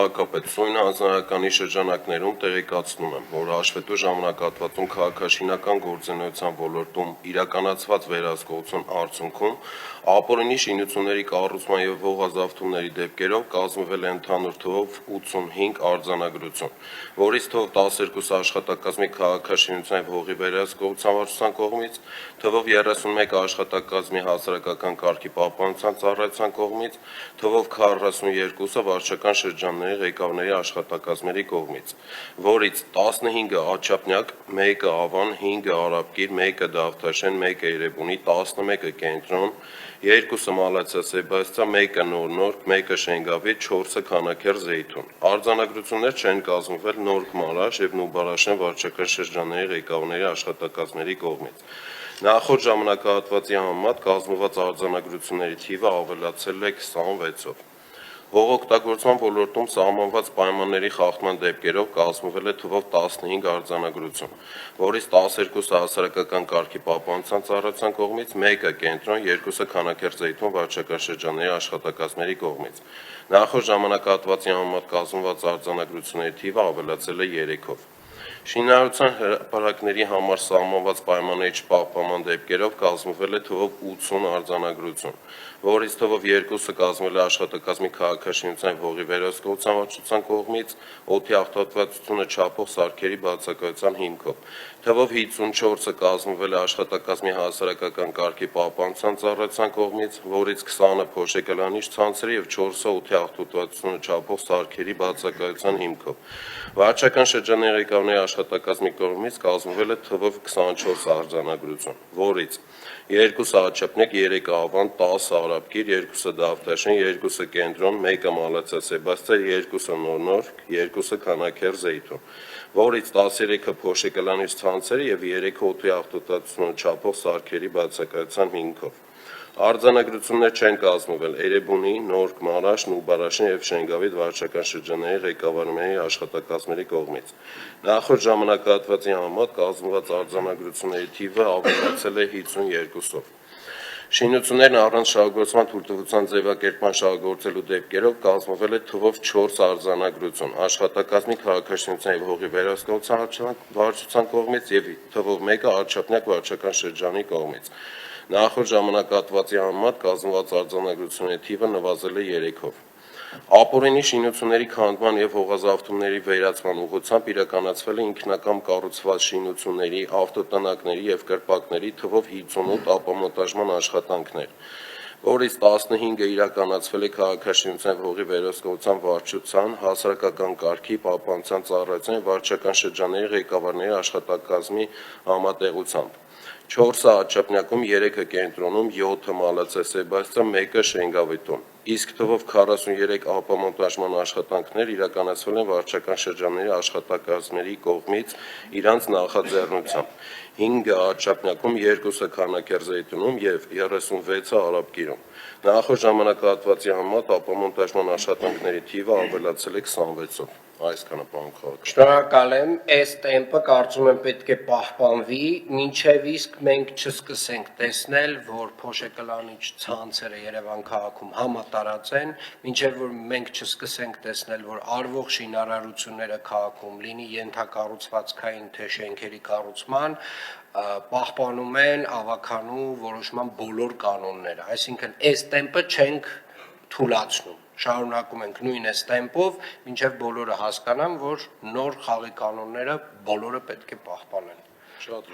քաղաքապետ, Սույն հանձնարարականի շրջանակներում տեղեկացնում եմ, որ հաշվետու ժամանակահատվածում քաղաքաշինական գործունեության ոլորտում իրականացված վերահսկողության արդյունքում ապօրինի շինությունների կառուցման և հողազավթումների դեպքերով կազմվել է ընդհանուր թվով 85 արձանագրություն, որից թվով 12 աշխատակազմի քաղաքաշինության և հողի վերահսկողության վարչության կողմից, թվով 31 աշխատակազմի հասարակական կարգի պահպանության ծառայության կողմից, թվով 42-ը վարչական շրջանների ղեկավարների աշխատակազմերի կողմից, որից 15-ը Աջափնյակ, 1-ը Ավան, 5-ը Արաբկիր, 1-ը Դավթաշեն, 1-ը Էրեբունի, 11-ը Կենտրոն, 2-ը Մալացիա Սեբաստիա, 1-ը Նոր, 1-ը Շենգավիթ, 4-ը Քանաքեռ Զեյթուն։ Արձանագրություններ չեն կազմվել Նորք Մարաշ և Նուբարաշեն վարչական շրջանների ղեկավարների աշխատակազմերի կողմից։ Նախորդ ժամանակահատվածի համեմատ կազմված արձանագրությունների թիվը ավելացել է 26-ով։ Հողօգտագործման ոլորտում սահմանված պայմանների խախտման դեպքերով կազմվել է թվով 15 արձանագրություն, որից 12-ը հասարակական կարգի պահպանության ծառայության կողմից, 1-ը Կենտրոն, 2-ը Քանաքեռ Զեյթուն վարչական շրջանների աշխատակազմերի կողմից։ Նախորդ ժամանակահատվածի համեմատ կազմված արձանագրությունների թիվը ավելացել է 3-ով։ Շինարարության հրապարակների համար սահմանված պայմանների չպահպանման դեպքերով կազմվել է թվով 80 արձանագրություն, որից թվով 2-ը կազմվել է աշխատակազմի քաղաքաշինության և հողի վերահսկողության վարչության կողմից օդի աղտոտվածությունը չափող սարքերի բացակայության հիմքով, թվով 54-ը կազմվել է աշխատակազմի հասարակական կարգի պահպանության ծառայության կողմից, որից 20-ը փոշեկալանիչ ցանցերի և 4-ը օդի աղտոտվածությունը չափող սարքերի բացակայության հիմքով։ Վարչական շրջանների ղեկավարների աշխատակազմի կողմից կազմվել է թվով 24 արձանագրություն, որից 2-ը Աջափնյակ, 3-ը Ավան, 10-ը Արաբկիր, 2-ը Դավթաշեն, 2-ը Կենտրոն, 1-ը Մալացիա Սեբաստիա, 2-ը Նոր, 2-ը Քանաքեռ Զեյթուն, որից 13-ը փոշեկալանիչ ցանցերի և 3-ը օդի աղտոտվածությունը չափող սարքերի բացակայության հիմքով։ Արձանագրություններ չեն կազմվել Էրեբունի, Նորք Մարաշ, Նուբարաշեն և Շենգավիթ վարչական շրջանների ղեկավարների աշխատակազմերի կողմից։ Նախորդ ժամանակահատվածի համեմատ կազմված արձանագրությունների թիվը ավելացել է 52-ով։ Շինություններն առանց շահագործման թույլտվության ձևակերպման շահագործելու դեպքերով կազմվել է թվով 4 արձանագրություն աշխատակազմի քաղաքաշինության և հողի վերահսկողության վարչության կողմից և թվով 1-ը Աջափնյակ վարչական շրջանի կողմից։ Նախորդ ժամանակահատվածի համեմատ կազմված արձանագրությունների թիվը նվազել է 3-ով։ Ապօրինի շինությունների քանդման և հողազավթումների վերացման ուղղությամբ իրականացվել է ինքնակամ կառուցված շինությունների, ավտոտնակների և կրպակների թվով 58 ապամոնտաժման աշխատանքներ, որից 15-ը իրականացվել է քաղաքաշինության և հողի վերահսկողության վարչության, հասարակական կարգի պահպանության ծառայության և վարչական շրջանների ղեկավարների աշխատակազմի համատեղությամբ, 4-ը Աջափնյակում, 3-ը Կենտրոնում, 7-ը Մալացիա Սեբաստիա, 1-ը Շենգավիթում, իսկ թվով 43 ապամոնտաժման աշխատանքներ իրականացվել են վարչական շրջանների աշխատակազմերի կողմից իրանց նախաձեռնությամբ, 5-ը Աջափնյակում, 2-ը Քանաքեռ Զեյթունում և 36-ը Արաբկիրում։ Նախորդ ժամանակահատվածի համեմատ ապամոնտաժման աշխատանքների թիվը ավելացել է 26-ով։ Այսքանը, պարոն քաղաքապետ։ Շնորհակալ եմ, այս տեմպը կարծում եմ պետք է պահպանվի, մինչև իսկ մենք չսկսենք տեսնել, որ փոշեկալանիչ ցանցերը Երևան քաղաքում համատարած են, մինչև որ մենք չսկսենք տեսնել, որ արվող շինարարությունները քաղաքում լինի ենթակառուցվածքային թե շենքերի կառուցման, պահպանում են ավագանու որոշման բոլոր կանոնները, այսինքն այս տեմպը չենք թուլացնում, շարունակում ենք նույն այս տեմպով, մինչև բոլորը հասկանան, որ նոր խաղի կանոնները բոլորը պետք է պահպանեն։ Շատ